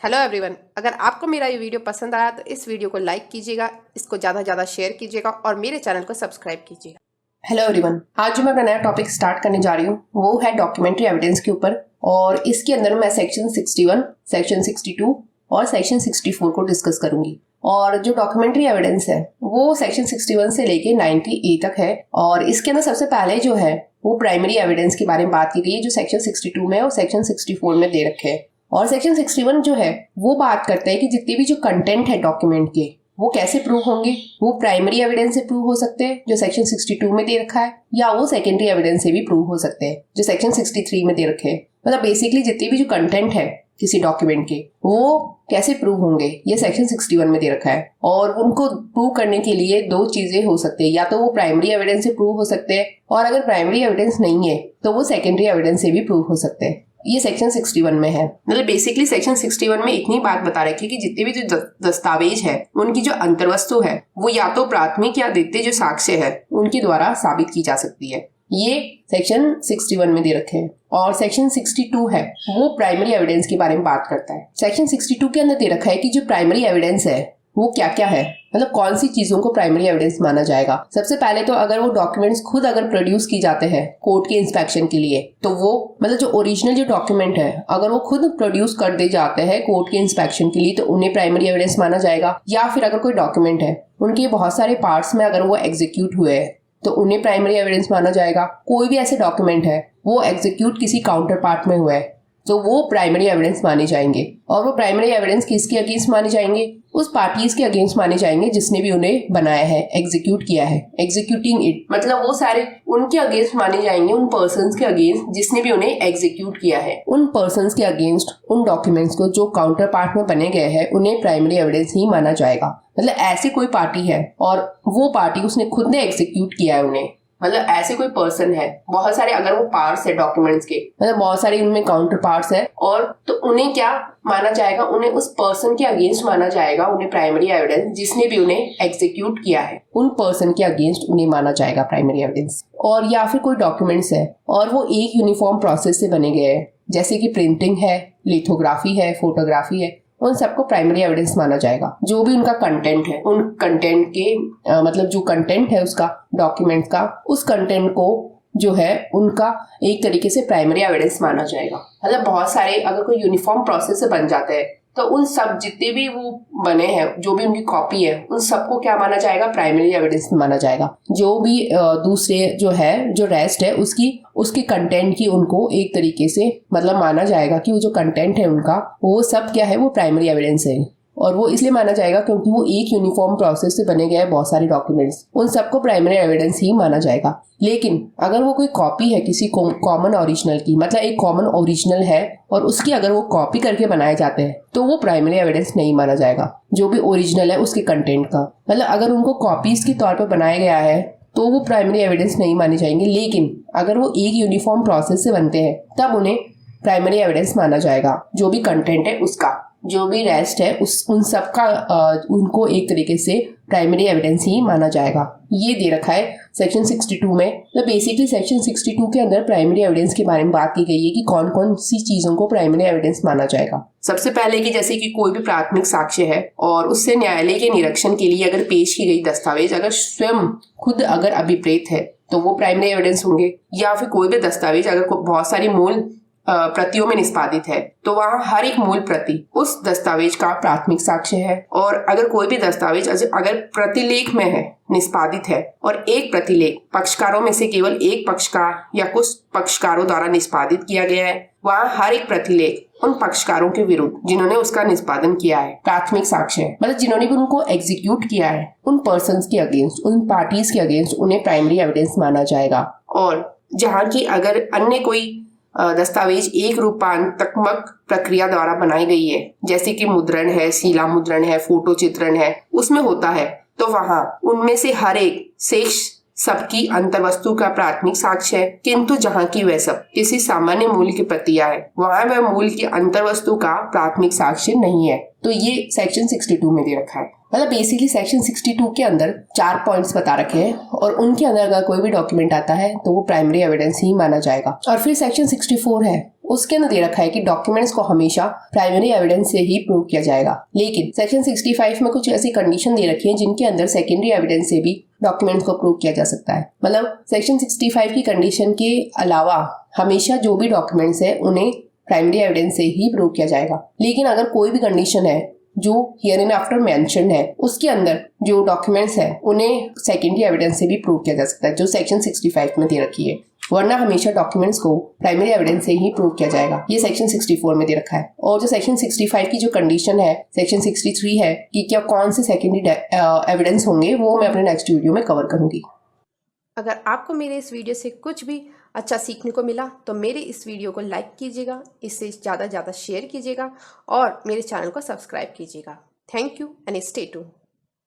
Hello everyone, अगर आपको मेरा ये वीडियो पसंद आया तो इस वीडियो को लाइक कीजिएगा, इसको ज़्यादा से ज़्यादा शेयर कीजिएगा और मेरे चैनल को सब्सक्राइब कीजिएगा। हेलो एवरीवन, आज जो मैं अपना नया टॉपिक स्टार्ट करने जा रही हूँ वो है डॉक्यूमेंट्री एविडेंस के ऊपर। और इसके अंदर मैं सेक्शन 61, सेक्शन 62 और सेक्शन 64 को डिस्कस करूंगी। और जो डॉक्यूमेंट्री एविडेंस है वो सेक्शन 61 से लेके 90A तक है। और इसके अंदर सबसे पहले जो है वो प्राइमरी एविडेंस के बारे में बात की गई है, जो सेक्शन 62 में और सेक्शन 64 में दे रखे हैं। और सेक्शन 61 जो है वो बात करता है कि जितने भी जो कंटेंट है डॉक्यूमेंट के वो कैसे प्रूव होंगे। वो प्राइमरी एविडेंस से प्रूव हो सकते हैं जो सेक्शन 62 में दे रखा है, या वो सेकेंडरी एविडेंस से भी प्रूव हो सकते हैं जो सेक्शन 63 में दे रखे हैं। मतलब बेसिकली जितने भी जो कंटेंट है किसी डॉक्यूमेंट के वो कैसे प्रूव होंगे ये सेक्शन 61 में दे रखा है। और उनको प्रूव करने के लिए दो चीजें हो सकती है, या तो वो प्राइमरी एविडेंस से प्रूव हो सकते हैं, और अगर प्राइमरी एविडेंस नहीं है तो वो सेकेंडरी एविडेंस से भी प्रूव हो सकते हैं। ये सेक्शन 61 में है। मतलब बेसिकली सेक्शन 61 में इतनी बात बता रखी है कि जितने भी जो दस्तावेज है उनकी जो अंतर्वस्तु है वो या तो प्राथमिक या द्वितीय जो साक्ष्य है उनके द्वारा साबित की जा सकती है। ये सेक्शन 61 में दे रखे हैं। और सेक्शन 62 है वो प्राइमरी एविडेंस के बारे में बात करता है। सेक्शन 62 के अंदर दे रखा है कि जो प्राइमरी एविडेंस है वो क्या क्या है, मतलब कौन सी चीजों को प्राइमरी एविडेंस माना जाएगा। सबसे पहले तो अगर वो डॉक्यूमेंट्स खुद अगर प्रोड्यूस की जाते हैं कोर्ट के इंस्पेक्शन के लिए तो वो मतलब जो ओरिजिनल जो डॉक्यूमेंट है अगर वो खुद प्रोड्यूस कर दे जाते हैं कोर्ट के इंस्पेक्शन के लिए तो उन्हें प्राइमरी एविडेंस माना जाएगा। या फिर अगर कोई डॉक्यूमेंट है उनके बहुत सारे पार्ट्स में अगर वो एग्जीक्यूट हुए हैं तो उन्हें प्राइमरी एविडेंस माना जाएगा। कोई भी ऐसे डॉक्यूमेंट है वो एग्जीक्यूट किसी काउंटर पार्ट में हुआ है तो वो प्राइमरी एविडेंस माने जाएंगे। और वो प्राइमरी एविडेंस किसके अगेंस्ट माने जाएंगे? उस पार्टीज के अगेंस्ट माने जाएंगे जिसने भी उन्हें बनाया है, एग्जीक्यूट किया है, एग्जीक्यूटिंग इट। मतलब वो सारे उनके अगेंस्ट माने जाएंगे, उन पर्सन्स के अगेंस्ट जिसने भी उन्हें एग्जीक्यूट किया है। उन पर्सन्स के अगेंस्ट उन डॉक्यूमेंट्स को जो काउंटर पार्ट में बने गए हैं उन्हें प्राइमरी एविडेंस ही माना जाएगा। मतलब ऐसी कोई पार्टी है और वो पार्टी उसने खुद ने एग्जीक्यूट किया है उन्हें, मतलब ऐसे कोई पर्सन है, बहुत सारे अगर वो पार्ट्स है डॉक्यूमेंट्स के, मतलब बहुत सारे उनमें काउंटर पार्ट्स है, और तो उन्हें क्या माना जाएगा? उन्हें उस पर्सन के अगेंस्ट माना जाएगा, उन्हें प्राइमरी एविडेंस जिसने भी उन्हें एग्जीक्यूट किया है उन पर्सन के अगेंस्ट उन्हें माना जाएगा प्राइमरी एविडेंस। और या फिर कोई डॉक्यूमेंट्स है और वो एक यूनिफॉर्म प्रोसेस से बने गए हैं, जैसे कि प्रिंटिंग है, लिथोग्राफी है, फोटोग्राफी है, उन सबको प्राइमरी एविडेंस माना जाएगा। जो भी उनका कंटेंट है उन कंटेंट के मतलब जो कंटेंट है उसका डॉक्यूमेंट का, उस कंटेंट को जो है उनका एक तरीके से प्राइमरी एविडेंस माना जाएगा। मतलब बहुत सारे अगर कोई यूनिफॉर्म प्रोसेस से बन जाते हैं तो उन सब जितने भी वो बने हैं जो भी उनकी कॉपी है उन सबको क्या माना जाएगा? प्राइमरी एविडेंस माना जाएगा। जो भी दूसरे जो है जो रेस्ट है उसके कंटेंट की उनको एक तरीके से मतलब माना जाएगा कि वो जो कंटेंट है उनका वो सब क्या है, वो प्राइमरी एविडेंस है। और वो इसलिए माना जाएगा क्योंकि वो एक यूनिफॉर्म प्रोसेस से बने गए बहुत सारे डॉक्यूमेंट्स, उन सबको प्राइमरी एविडेंस ही माना जाएगा। लेकिन अगर वो कोई कॉपी है किसी कॉमन ओरिजिनल की, मतलब एक कॉमन ओरिजिनल है और उसकी अगर वो कॉपी करके बनाए जाते हैं तो वो प्राइमरी एविडेंस नहीं माना जाएगा जो भी ओरिजिनल है उसके कंटेंट का। मतलब अगर उनको कॉपीज के तौर पर बनाया गया है तो वो प्राइमरी एविडेंस नहीं माने जाएंगे। लेकिन अगर वो एक यूनिफॉर्म प्रोसेस से बनते हैं तब उन्हें प्राइमरी एविडेंस माना जाएगा। जो भी कंटेंट है उसका, जो भी रेस्ट है उन सब का उनको एक तरीके से प्राइमरी एविडेंस ही माना जाएगा। ये दे रखा है सेक्शन 62 में। तो बेसिकली सेक्शन 62 के अंदर प्राइमरी एविडेंस के बारे में बात की गई है कि कौन कौन सी चीजों को प्राइमरी एविडेंस माना जाएगा। सबसे पहले कि जैसे कि कोई भी प्राथमिक साक्ष्य है और उससे न्यायालय के निरीक्षण के लिए अगर पेश की गई दस्तावेज अगर स्वयं खुद अगर अभिप्रेत है तो वो प्राइमरी एविडेंस होंगे। या फिर कोई भी दस्तावेज अगर बहुत सारी मूल प्रतियों में निष्पादित है तो वहाँ हर एक मूल प्रति उस दस्तावेज का प्राथमिक साक्ष्य है। और अगर कोई भी दस्तावेज अगर प्रतिलेख में है, निष्पादित है, और एक प्रतिलेख पक्षकारों में से केवल एक पक्षकार या कुछ पक्षकारों द्वारा निष्पादित किया गया है, वहाँ हर एक प्रतिलेख उन पक्षकारों के विरुद्ध जिन्होंने उसका निष्पादन किया है प्राथमिक साक्ष्य है। मतलब जिन्होंने भी उनको एग्जीक्यूट किया है उन पर्सन्स के अगेंस्ट, उन पार्टीज के अगेंस्ट उन्हें प्राइमरी एविडेंस माना जाएगा। और जहाँ की अगर अन्य कोई दस्तावेज एक रूपांतरात्मक प्रक्रिया द्वारा बनाई गई है, जैसे कि मुद्रण है, शिला मुद्रण है, फोटो चित्रण है, उसमें होता है, तो वहाँ उनमें से हर एक शेष सबकी अंतर्वस्तु का प्राथमिक साक्ष्य है। किंतु जहाँ की वह सब किसी सामान्य मूल की प्रतियां है वहाँ वह मूल की अंतर्वस्तु का प्राथमिक साक्ष्य नहीं है। तो ये सेक्शन 62 में दे रखा है। मतलब बेसिकली सेक्शन 62 के अंदर 4 पॉइंट्स बता रखे हैं और उनके अंदर अगर कोई भी डॉक्यूमेंट आता है तो वो प्राइमरी एविडेंस ही माना जाएगा। और फिर सेक्शन 64 है उसके अंदर दे रखा है कि डॉक्यूमेंट्स को हमेशा प्राइमरी एविडेंस से ही प्रूव किया जाएगा। लेकिन सेक्शन 65 में कुछ ऐसी कंडीशन दे रखी है जिनके अंदर सेकेंडरी एविडेंस से भी डॉक्यूमेंट्स को प्रूव किया जा सकता है। मतलब सेक्शन 65 की कंडीशन के अलावा हमेशा जो भी डॉक्यूमेंट्स है उन्हें प्राइमरी एविडेंस से ही प्रूव किया जाएगा। लेकिन अगर कोई भी कंडीशन है जो हियर इन आफ्टर मेंशन्ड है, उसके अंदर जो डॉक्यूमेंट्स है उन्हें सेकेंडरी एविडेंस से भी प्रूव किया जा सकता है, जो सेक्शन 65 में दे रखी है। वरना हमेशा डॉक्यूमेंट्स को प्राइमरी एविडेंस से ही प्रूव किया जाएगा। ये सेक्शन 64 में दे रखा है। और जो सेक्शन 65 की जो कंडीशन है सेक्शन 63 है कि क्या कौन से सेकेंडरी एविडेंस होंगे, वो मैं अपने नेक्स्ट वीडियो में कवर करूंगी। अगर आपको मेरे इस वीडियो से कुछ भी अच्छा सीखने को मिला तो मेरे इस वीडियो को लाइक कीजिएगा, इससे ज़्यादा शेयर कीजिएगा और मेरे चैनल को सब्सक्राइब कीजिएगा। Thank you and stay tuned.